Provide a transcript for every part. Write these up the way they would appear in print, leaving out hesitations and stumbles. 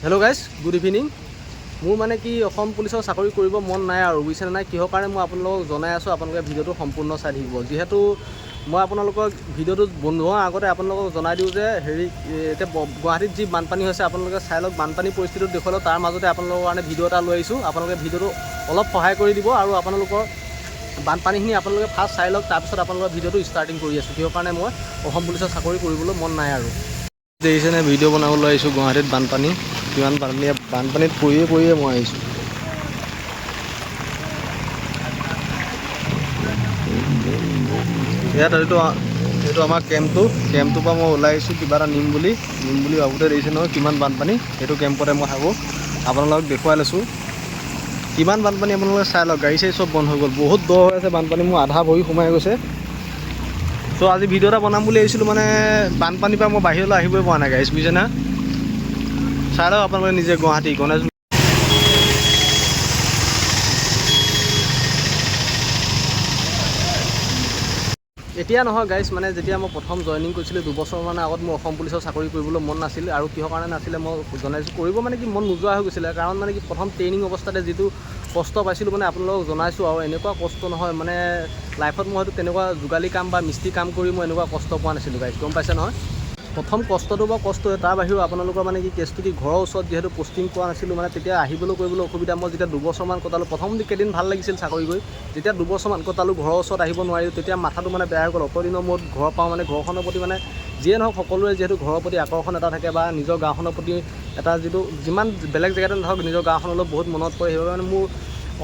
Hello' guys, good evening. মোৰ মানে কি অসম পুলিচৰ চাকৰি কৰিব মন নাই আৰু বুজিছেনে নাই, কিহৰ কাৰণে মই আপোনালোকক জনাই আছোঁ। আপোনালোকে ভিডিঅ'টো সম্পূৰ্ণ চাই থাকিব। যিহেতু মই আপোনালোকক ভিডিঅ'টো বনোৱাৰ আগতে আপোনালোকক জনাই দিওঁ যে এতিয়া গুৱাহাটীত যি বানপানী হৈছে আপোনালোকে চাই লওক। বানপানী পৰিস্থিতিটো দেখুৱালোঁ, তাৰ মাজতে আপোনালোকৰ কাৰণে ভিডিঅ' এটা লৈ আহিছোঁ। আপোনালোকে ভিডিঅ'টো অলপ সহায় কৰি দিব আৰু আপোনালোকৰ বানপানীখিনি আপোনালোকে ফাৰ্ষ্ট চাই লওক, তাৰপিছত আপোনালোকৰ ভিডিঅ'টো ষ্টাৰ্টিং কৰি আছোঁ। কিহৰ কাৰণে মই অসম পুলিচৰ চাকৰি কৰিবলৈ মন নাই আৰু দেখিছেনে, ভিডিঅ' বনাবলৈ আহিছোঁ। গুৱাহাটীত বানপানী, কিমান বানপানীত পৰিয়ে মই আহিছোঁ। ইয়াত এইটো আমাৰ কেম্পটোৰ পৰা মই ওলাই আহিছোঁ কিবা এটা নিম বুলি ভাবোঁতে দেখিছে নহয় কিমান বানপানী। সেইটো কেম্পতে মই থাকোঁ, আপোনালোকক দেখুৱাই লৈছোঁ কিমান বানপানী। আপোনালোকে চাই লওক, গাড়ী চাড়ী চব বন্ধ হৈ গ'ল, বহুত দ হৈ আছে বানপানী, মোৰ আধা ভৰি সোমাই গৈছে। চ' আজি ভিডিঅ' এটা বনাম বুলি আহিছিলোঁ, মানে বানপানীৰ পৰা মই বাহিৰলৈ আহিবই পৰা নাই গাইছ, বুজিছে না। চাই লওক আপোনালোকে নিজে, গুৱাহাটী গণেশ এতিয়া নহয় গাইছ, মানে যেতিয়া মই প্ৰথম জইনিং কৰিছিলোঁ 2 বছৰমানৰ আগত, মোৰ অসম পুলিচৰ চাকৰি কৰিবলৈ মন নাছিল। আৰু কিহৰ কাৰণে নাছিলে মই জনাইছোঁ, কৰিব মানে কি মন নোযোৱা হৈ গৈছিলে। কাৰণ মানে কি প্ৰথম ট্ৰেইনিং অৱস্থাতে যিটো কষ্ট পাইছিলোঁ, মানে আপোনালোকক জনাইছোঁ। আৰু এনেকুৱা কষ্ট নহয়, মানে লাইফত মই হয়তো তেনেকুৱা যোগালী কাম বা মিস্ত্ৰী কাম কৰি মই এনেকুৱা কষ্ট পোৱা নাছিলোঁ গাইছ, গম পাইছে নহয়। প্ৰথম কষ্টটো বা কষ্টই, তাৰ বাহিৰেও আপোনালোকৰ মানে কি কেছটো কি, ঘৰৰ ওচৰত যিহেতু পষ্টিং পোৱা নাছিলোঁ, মানে তেতিয়া আহিবলৈ কৰিবলৈ অসুবিধা। মই যেতিয়া 2 বছৰমান কটালোঁ, প্ৰথম কেইদিন ভাল লাগিছিল চাকৰি কৰি, যেতিয়া 2 বছৰমান কটালোঁ ঘৰৰ ওচৰত আহিব নোৱাৰিলোঁ, তেতিয়া মাথাটো মানে বেয়া হৈ গ'ল। অতদিনৰ মূৰত ঘৰ পাওঁ, মানে ঘৰখনৰ প্ৰতি মানে যিয়ে নহওক সকলোৰে যিহেতু ঘৰৰ প্ৰতি আকৰ্ষণ এটা থাকে, বা নিজৰ গাঁওখনৰ প্ৰতি এটা যিটো যিমান বেলেগ জেগাতে নাথাকক নিজৰ গাঁওখনলৈ বহুত মনত পৰে। সেইবাবে মানে মোৰ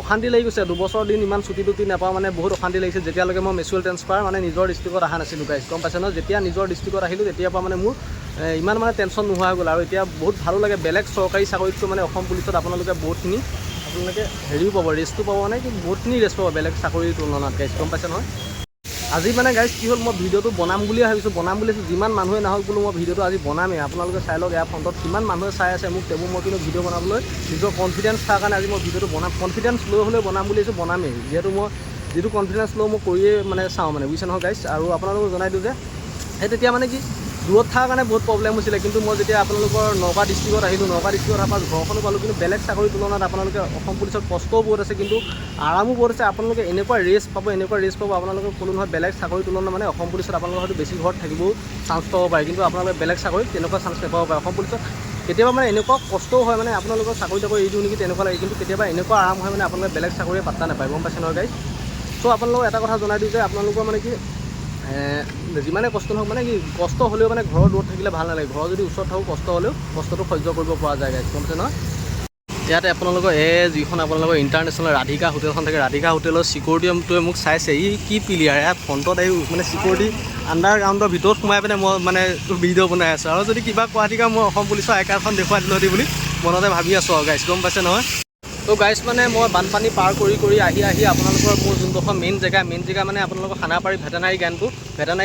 অশান্তি লাগি গৈছে। 2 বছৰ দিন ইমান ছুটি নাপাওঁ, মানে বহুত অশান্তি লাগিছে। যেতিয়ালৈকে মই মেচুৱেল ট্ৰেন্সফাৰ মানে নিজৰ ডিষ্ট্ৰিক্টত অহা নাছিলোঁ গাইছ, গম পাইছে নহয়। যেতিয়া নিজৰ ডিষ্ট্ৰিক্টত আহিলোঁ, তেতিয়াৰ পৰা মানে মোৰ ইমান মানে টেনশ্যন নোহোৱা হৈ গ'ল। আৰু এতিয়া বহুত ভালো লাগে। বেলেগ চৰকাৰী চাকৰিতকৈ মানে অসম পুলিচত আপোনালোকে বহুতখিনি হেৰিও পাব, ৰেষ্টটো পাব, মানে কি বহুতখিনি ৰেষ্ট পাব বেলেগ চাকৰিৰ তুলনাত গাইছ, গম পাইছে নহয়। আজি মানে গাইছ কি হ'ল, মই ভিডিঅ'টো বনাম বুলিয়ে ভাবিছোঁ, যিমান মানুহে নাহক বোলো মই ভিডিঅ'টো আজি বনামেই। আপোনালোকে চাই লওক ইয়াৰ ফ্ৰণ্টত কিমান মানুহে চাই আছে মোক, তেবোৰ মই কিন্তু ভিডিঅ' বনাবলৈ নিজৰ কনফিডেঞ্চ থকাৰ কাৰণে আজি মই ভিডিঅ'টো বনাম। কনফিডেঞ্চ লৈ হ'লেও বনাম বুলি ভাবিছোঁ, বনামেই। যিহেতু মই যিটো কনফিডেঞ্চ লওঁ মই কৰিয়ে মানে চাওঁ, মানে বুজিছে নহয় গাইছ। আৰু আপোনালোকক জনাই দিওঁ যে তেতিয়া মানে কি দূৰত থকাৰ কাৰণে বহুত প্ৰব্লেম হৈছিলে। কিন্তু মই যেতিয়া আপোনালোকৰ নগাঁও ডিষ্ট্ৰিক্টত আহিলোঁ, নগাঁও ডিষ্ট্ৰিক্টত অহাৰ পৰা ঘৰখনো পালোঁ। কিন্তু বেলেগ চাকৰিৰ তুলনাত আপোনালোকে অসম পুলিচত কষ্টও বহুত আছে, কিন্তু আৰামো বহুত আছে। আপোনালোকে এনেকুৱা ৰেষ্ট পাব, আপোনালোকে ক'লোঁ নহয়, বেলেগ চাকৰিৰ তুলনাত মানে অসম পুলিচত আপোনালোকে হয়তো বেছি ঘৰত থাকিবও চান্স পাব পাৰে, কিন্তু আপোনালোকে বেলেগ চাকৰিত তেনেকুৱা চান্স নাপাব পাৰে। অসম পুলিচত কেতিয়াবা মানে এনেকুৱা কষ্টও হয়, মানে আপোনালোকৰ চাকৰি এৰি দিওঁ নেকি তেনেকুৱা লাগে, কিন্তু কেতিয়াবা এনেকুৱা আৰাম হয়, মানে আপোনালোকে বেলেগ চাকৰিয়ে পাত্তা নাপায়, গম পাইছে নহয় গাইছ। চ' আপোনালোকক এটা কথা জনাই দিওঁ যে আপোনালোকৰ মানে কি যিমানে কষ্ট নহওক, মানে কি কষ্ট হ'লেও মানে ঘৰৰ দূৰত থাকিলে ভাল নালাগে। ঘৰৰ যদি ওচৰত থাকোঁ, কষ্ট হ'লেও কষ্টটো সহ্য কৰিব পৰা যায় গাইছ, গম পাইছে নহয়। ইয়াতে আপোনালোকৰ যিখন আপোনালোকৰ ইণ্টাৰনেশ্যনেল ৰাধিকা হোটেলখন থাকে, ৰাধিকা হোটেলৰ চিকিউৰিটিটোৱে মোক চাইছে, ই কি প্লেয়াৰ, ইয়াত ফ্ৰণ্টত আহি মানে চিকিউৰিটি আণ্ডাৰগ্ৰাউণ্ডৰ ভিতৰত সোমাই পিনে মই মানে ভিডিঅ' বনাই আছোঁ। আৰু যদি কিবা কোৱাটিকা মই অসম পুলিচৰ আইকাৰখন দেখুৱাই দিলোঁ বুলি মনতে ভাবি আছোঁ আৰু গাইছ, গম পাইছে নহয়। তো গাইছ, মানে মই বানপানী পাৰ কৰি আহি আপোনালোকৰ মোৰ যোনডোখৰ মেইন জেগা মানে আপোনালোকৰ খানাপাৰী ভেটেনাৰী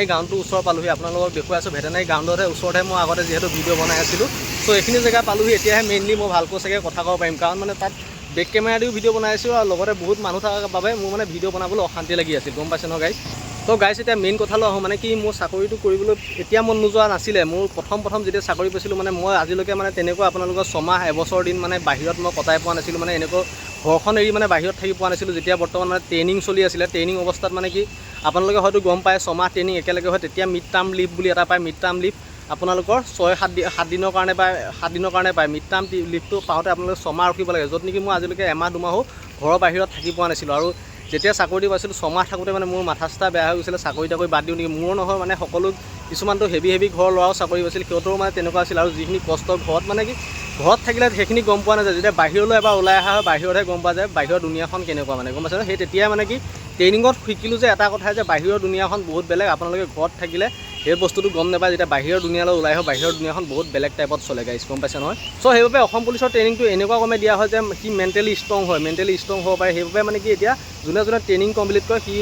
গ্ৰাউণ্ডটোৰ ওচৰ পালোহি। আপোনালোকক দেখুৱাই আছোঁ ভেটেনাৰী গ্ৰাউণ্ডতে ওচৰতে মই আগতে যিহেতু ভিডিঅ' বনাই আছিলোঁ। চ' এইখিনি জেগা পালোহি। এতিয়াহে মেইনলি মই ভালকৈ চাগে কথা ক'ব পাৰিম, কাৰণ মানে তাত বেক কেমেৰা দিও ভিডিঅ' বনাই আছোঁ, আৰু লগতে বহুত মানুহ থকাৰ বাবে মোৰ মানে ভিডিঅ' বনাবলৈ অশান্তি লাগি আছিল, গম পাইছে নহয় গাইছ। তো গাইছ, এতিয়া মেইন কথালৈ আহোঁ, মানে কি মোৰ চাকৰিটো কৰিবলৈ এতিয়া মন নোযোৱা নাছিলে। মোৰ প্ৰথম যেতিয়া চাকৰি পাইছিলোঁ, মানে মই আজিলৈকে মানে তেনেকুৱা আপোনালোকৰ ছমাহ এবছৰ দিন মানে বাহিৰত মই কটাই পোৱা নাছিলোঁ। মানে এনেকুৱা ঘৰখন এৰি মানে বাহিৰত থাকি পোৱা নাছিলোঁ। যেতিয়া বৰ্তমান মানে ট্ৰেইনিং চলি আছিলে, ট্ৰেইনিং অৱস্থাত মানে কি আপোনালোকে হয়তো গম পায়, ছমাহ ট্ৰেইনিং একেলগে হয়, তেতিয়া মিড টাৰ্ম লিভ বুলি এটা পায়। মিড টাৰ্ম লিভ আপোনালোকৰ 6-7 দিনৰ কাৰণে পায়, 7 দিনৰ কাৰণে পায়। মিড টাৰ্ম লিভটো পাওঁতে আপোনালোকে ছমাহ ৰখিব লাগে, য'ত নেকি মই আজিলৈকে এমাহ 2 মাহো ঘৰৰ বাহিৰত থাকি পোৱা নাছিলোঁ। আৰু যেতিয়া চাকৰিটো পাইছিলোঁ, ছমাহ থাকোঁতে মানে মোৰ মাথা চাথা বেয়া হৈ গৈছিলে, চাকৰি বাদ দিওঁ নেকি। মোৰ নহয়, মানে সকলো কিছুমানতো হেভি ঘৰৰ ল'ৰাও চাকৰি পাইছিল, সিহঁতৰো মানে তেনেকুৱা আছিল। আৰু যিখিনি কষ্ট ঘৰত, মানে কি ঘৰত থাকিলে সেইখিনি গম পোৱা নাযায়, যেতিয়া বাহিৰলৈ এবাৰ ওলাই অহা হয় বাহিৰতহে গম পোৱা যায় বাহিৰৰ দুনিয়াখন কেনেকুৱা, মানে গম পাইছে। সেই তেতিয়াই মানে কি ট্ৰেইনিঙত শিকিলোঁ যে এটা কথাই, যে বাহিৰৰ দুনিয়াখন বহুত বেলেগ। আপোনালোকে ঘৰত থাকিলে সেই বস্তুটো গম নাপায়, যেতিয়া বাহিৰৰ দুনিয়ালৈ ওলাই আহক বাহিৰৰ দুনিয়াখন বহুত বেলেগ টাইপত চলে গাইছ, গম পাইছে নহয়। চ' সেইবাবে অসম পুলিচৰ ট্ৰেইনিংটো এনেকুৱা কমে দিয়া হয় যে সি মেণ্টেলি ষ্ট্ৰং হ'ব পাৰে। সেইবাবে মানে কি এতিয়া যোনে ট্ৰেইনিং কমপ্লিট কৰে, সি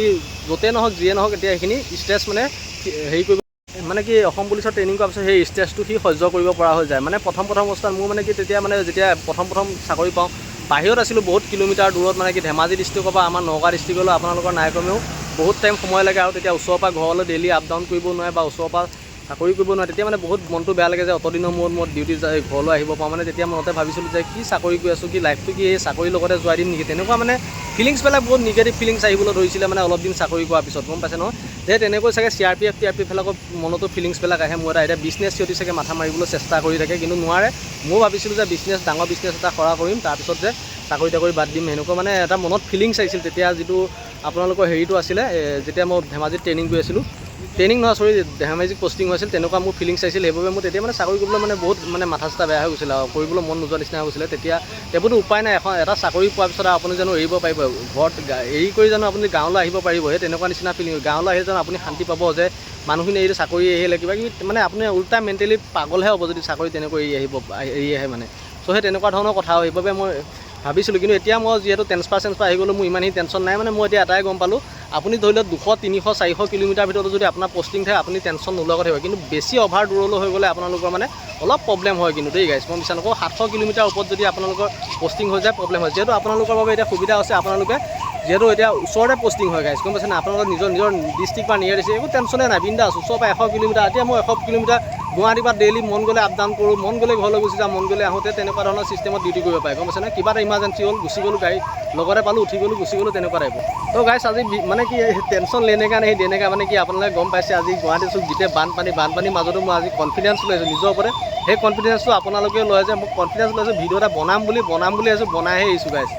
য'তে নহওক যিয়ে নহওক, এতিয়া সেইখিনি ষ্ট্ৰেছ মানে হেৰি কৰিব, মানে কি অসম পুলিচৰ ট্ৰেইনিং কৰাৰ পিছত সেই ষ্ট্ৰেছটো সি সহ্য কৰিব পৰা হৈ যায়। মানে প্ৰথম অৱস্থাত মোৰ মানে কি তেতিয়া মানে যেতিয়া প্ৰথম চাকৰি পাওঁ, বাহিৰত আছিলোঁ বহুত কিলোমিটাৰ দূৰত, মানে কি ধেমাজি ডিষ্ট্ৰিক্টৰ পৰা আমাৰ নগাঁও ডিষ্ট্ৰিক্টলৈ আপোনালোকৰ নাই কমেও বহুত টাইম সময় লাগে। আৰু তেতিয়া ওচৰৰ পৰা ঘৰলৈ ডেইলি আপ ডাউন কৰিব নোৱাৰে, বা ওচৰৰ পৰা চাকৰি কৰিব নোৱাৰে তেতিয়া মানে বহুত মনটো বেয়া লাগে যে অতদিনৰ মূৰত ডিউটি যায় ঘৰলৈ আহিব পাৰোঁ মানে তেতিয়া মনতে ভাবিছিলোঁ যে কি চাকৰি কৰি আছোঁ কি লাইফটো কি এই চাকৰিৰ লগতে যোৱাই দিম নেকি তেনেকুৱা মানে ফিলিংছবিলাক বহুত নিগেটিভ ফিলিংছ আহিবলৈ ধৰিছিলে মানে অলপ দিন চাকৰি কৰাৰ পিছত গম পাইছে নহয় যে তেনেকৈ চাগে CRPF বিলাকৰ মনতো ফিলিংছবিলাক আহে মোৰ এতিয়া বিজনেছ সিহঁতি চাগে মাথা মাৰিবলৈ চেষ্টা কৰি থাকে কিন্তু নোৱাৰে মই ভাবিছিলোঁ যে ডাঙৰ বিজনেছ এটা কৰা কৰিম তাৰপিছত যে চাকৰি তাকৰি বাদ দিম সেনেকুৱা মানে এটা মনত ফিলিংছ আহিছিল তেতিয়া যিটো আপোনালোকৰ হেৰিটো আছিলে যেতিয়া মই ধেমাজিত ট্ৰেইনিং কৰি আছিলোঁ ট্ৰেইনিং নহয় চৰি ধেমাজিত পষ্টিং হৈছিল তেনেকুৱা মোৰ ফিলিংছ আহিছিল সেইবাবে মোৰ তেতিয়া মানে চাকৰি কৰিবলৈ মানে বহুত মানে মাথা চাথা বেয়া হৈ গৈছিলে আৰু কৰিবলৈ মন নোযোৱা নিচিনা হৈ গৈছিলে তেতিয়া সেইবোৰতো উপায় নাই এটা চাকৰি পোৱাৰ পিছত আপুনি জানো এৰিব পাৰিব ঘৰত এৰি কৰি জানো আপুনি গাঁৱলৈ আহিব পাৰিব সেই তেনেকুৱা নিচিনা ফিলিং গাঁৱলৈ আহিলে জানো আপুনি শান্তি পাব যে মানুহখিনি এৰি চাকৰি আহিলে কিবা কিবি মানে আপুনি উল্টা মেণ্টেলি পাগলহে হ'ব যদি চাকৰি তেনেকৈ এৰি আহে মানে চ' সেই তেনেকুৱা ধৰণৰ কথা হয় সেইবাবে মই ভাবিছিলোঁ কিন্তু এতিয়া মই যিহেতু ট্ৰেন্সফাৰ আহি গ'লোঁ মোৰ ইমানখিনি টেনশ্যন নাই মানে মই এতিয়া এটাই গম পালোঁ আপুনি ধৰি লওক 200 300 400 কিলোমিটাৰ ভিতৰতো যদি আপোনাৰ পষ্টিং থাকে আপুনি টেনশ্যন নোলোৱাকৈ থাকিব কিন্তু বেছি অভাৰ দূৰলৈ হৈ গ'লে আপোনালোকৰ মানে অলপ প্ৰব্লেম হয় কিন্তু দেই গাইছ মই বিচাৰ নকৰোঁ 700 কিলোমিটাৰ ওপৰত যদি আপোনালোকৰ পষ্টিং হৈ যায় প্ৰব্লেম হয় যিহেতু আপোনালোকৰ বাবে এতিয়া সুবিধা আছে আপোনালোকে যিহেতু এতিয়া ওচৰতে পষ্টিং হয় গাইছ গম পাইছে না আপোনালোকৰ নিজৰ ডিষ্ট্ৰিক্ট বা নিয়াৰ ডিষ্ট্ৰিক্ট একো টেনশ্যনে নাই বিন্দাছ ওচৰৰ পৰা 100 কিলোমিটাৰ এতিয়া মই 100 কিলোমিটাৰ গুৱাহাটীৰ পৰা ডেইলি মন গ'লে আপ ডাউন কৰোঁ মন গ'লে ঘৰলৈ গুচি যাওঁ মন গ'লে আহোঁতে তেনেকুৱা ধৰণৰ চিষ্টেমত ডিউটি কৰিব পাৰে গম পাইছেনে কিবা এটা ইমাৰ্জেঞ্চি হ'ল গুচি গ'লোঁ গাড়ী লগতে পালোঁ উঠি গ'লোঁ গুচি গ'লোঁ তেনেকুৱা টাইপৰ তো গাইছ আজি মানে কি টেনশ্যন লেনেকা নে তেনেকা মানে কি আপোনালোকে গম পাইছে আজি গুৱাহাটী চুক গোটেই বানপানীৰ মাজতো মই আজি কনফিডেঞ্চ লৈছোঁ নিজৰ ওপৰতে সেই কনফিডেঞ্চটো আপোনালোকেও লয় যে মোক কনফিডেঞ্চ লৈছোঁ ভিডিঅ' এটা বনাম বুলি আছোঁ বনাইহে এৰিছোঁ গাইছ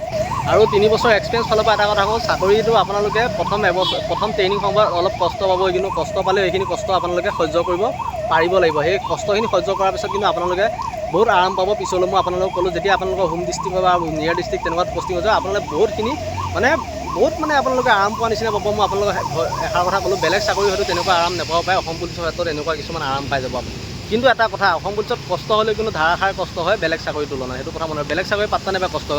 আৰু 3 বছৰ এক্সপিৰিয়েঞ্চ ফালৰ পৰা এটা কথা কওঁ চাকৰিটো আপোনালোকে প্ৰথম ট্ৰেইনিং সময়ত অলপ কষ্ট পাব কিন্তু কষ্ট পালেও এইখিনি কষ্ট আপোনালোকে সহ্য কৰিব পাৰিব লাগিব সেই কষ্টখিনি সহ্য কৰাৰ পিছত কিন্তু আপোনালোকে বহুত আৰাম পাব পিছলৈ মই আপোনালোকক ক'লোঁ যেতিয়া আপোনালোকৰ হোম ডিষ্ট্ৰিক্ট বা নিয়াৰ ডিষ্ট্ৰিক্ট তেনেকুৱাত পষ্টিং হৈ যায় আপোনালোকে বহুতখিনি বহুত আপোনালোকে আৰাম পোৱা নিচিনা পাব মই আপোনালোকক এষাৰ কথা ক'লোঁ বেলেগ চাকৰি হয়তো তেনেকুৱা আৰাম নাপাব পাৰে অসম পুলিচৰ ক্ষেত্ৰত এনেকুৱা কিছুমান আৰাম পাই যাব আপুনি কিন্তু এটা কথা অসম পুলিচত কষ্ট হ'লেও কিন্তু ধাৰাসাৰ কষ্ট হয় বেলেগ চাকৰিৰ তুলনাত সেইটো কথা মনত বেলেগ চাকৰি পাত্তা নাপায় কষ্ট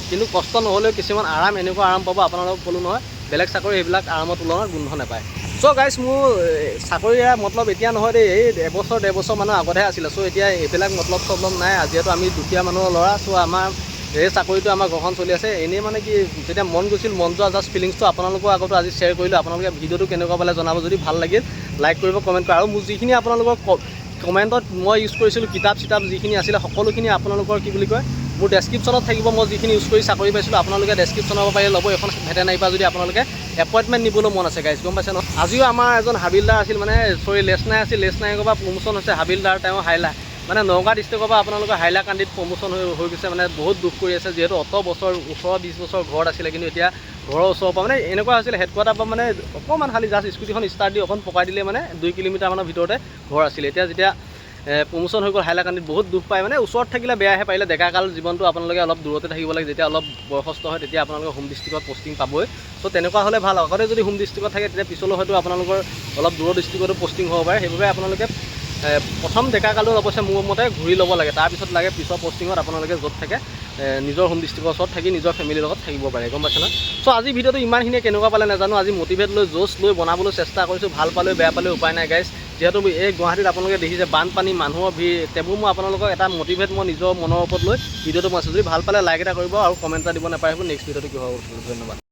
কিন্তু কষ্ট নহ'লেও কিছুমান এনেকুৱা আৰাম পাব আপোনালোকক ক'লোঁ নহয় বেলেগ চাকৰি সেইবিলাক আৰামৰ তুলনাত গোন্ধ নাপায় চ' গাইছ মোৰ চাকৰি মতলব এতিয়া নহয় দেই এই এবছৰ 1.5 বছৰ মানৰ আগতহে আছিলে চ' এতিয়া এইবিলাক মতলব নাই যিহেতু আমি দুখীয়া মানুহৰ ল'ৰা চ' আমাৰ এই চাকৰিটো আমাৰ ঘৰখন চলি আছে এনেই মানে কি যেতিয়া মন গৈছিল মন যোৱা জাষ্ট ফিলিংছটো আপোনালোকৰ আগতো আজি শ্বেয়াৰ কৰিলোঁ আপোনালোকে ভিডিঅ'টো কেনেকুৱা পালে জনাব যদি ভাল লাগিল লাইক কৰিব কমেণ্ট কৰিব আৰু মোৰ যিখিনি আপোনালোকৰ কমেণ্টত মই ইউজ কৰিছিলোঁ কিতাপ যিখিনি আছিলে সকলোখিনি আপোনালোকৰ কি বুলি কয় মোৰ ডেছক্ৰিপশ্যনত থাকিব মই যিখিনি ইউজ কৰি চাকৰি পাইছিলোঁ আপোনালোকে ডেছক্ৰিপশ্যনৰ পাৰিলে ল'ব এখন ভেটেনাৰী পৰা যদি আপোনালোকে এপইণ্টমেণ্ট নিবলৈ মন আছে গাইছ গম পাইছে ন আজিও আমাৰ এজন হাবিলদাৰ আছিল মানে লেচনাইকৰ পৰা প্ৰমোশ্যন হৈছে হাবিলদাৰ তেওঁ হাইলা মানে নগাঁও ডিষ্ট্ৰিক্টৰ পৰা আপোনালোকৰ হাইলাকান্দিত প্ৰমোশ্যন হৈ গৈছে মানে বহুত দুখ কৰি আছে যিহেতু অত বছৰ 20 বছৰ ঘৰত আছিলে কিন্তু এতিয়া ঘৰৰ ওচৰৰ পৰা মানে এনেকুৱা হৈছিলে হেডকোৱাৰ্টাৰ পৰা মানে অকণমান খালি জাষ্ট স্কুটিখন ষ্টাৰ্ট দি অকণ পকাই দিলে মানে 2 কিলোমিটাৰমানৰ ভিতৰতে ঘৰ আছিলে যেতিয়া প্ৰমোশ্যন হৈ গ'ল হাইলাকান্দিত বহুত দুখ পায় মানে ওচৰত থাকিলে বেয়াহে পাৰিলে ডেকাকাল জীৱনটো আপোনালোকে অলপ দূৰতে থাকিব লাগে যেতিয়া অলপ বয়সস্থ হয় তেতিয়া আপোনালোকে হোম ডিষ্ট্ৰিক্টত পষ্টিং পাবই চ' তেনেকুৱা হ'লে ভাল আগতে যদি হোম ডিষ্ট্ৰিক্টত থাকে তেতিয়া পিছলৈ হয়তো আপোনালোকৰ অলপ দূৰৰ ডিষ্ট্ৰিক্টতো পষ্টিং হ'ব পাৰে সেইবাবে আপোনালোকে প্ৰথম ডেকাকালত অৱশ্যে মোৰ মতে ঘূৰি ল'ব লাগে তাৰপিছত লাগে পিছৰ পষ্টিঙত আপোনালোকে য'ত থাকে নিজৰ হোম ডিষ্ট্ৰিক্টৰ ওচৰত থাকি নিজৰ ফেমিলিৰ লগত থাকিব পাৰে গম পাইছে ন চ' আজি ভিডিঅ'টো ইমানখিনিয়ে কেনেকুৱা পালে নাজানো আজি মটিভেট লৈ জোচ লৈ বনাবলৈ চেষ্টা কৰিছোঁ ভাল পালেও বেয়া পালেও উপায় নাই গাইছ যিহেতু এই গুৱাহাটীত আপোনালোকে দেখিছে বানপানী মানুহৰ ভিৰ তেবোৰ মই আপোনালোকক এটা মটিভেট মই নিজৰ মনৰ ওপৰত লৈ ভিডিঅ'টো বনাইছোঁ যদি ভাল পালে লাইক এটা কৰিব আৰু কমেণ্ট এটা দিব নাপাহৰিব নেক্সট ভিডিঅ'টো কি হ'ব ধন্যবাদ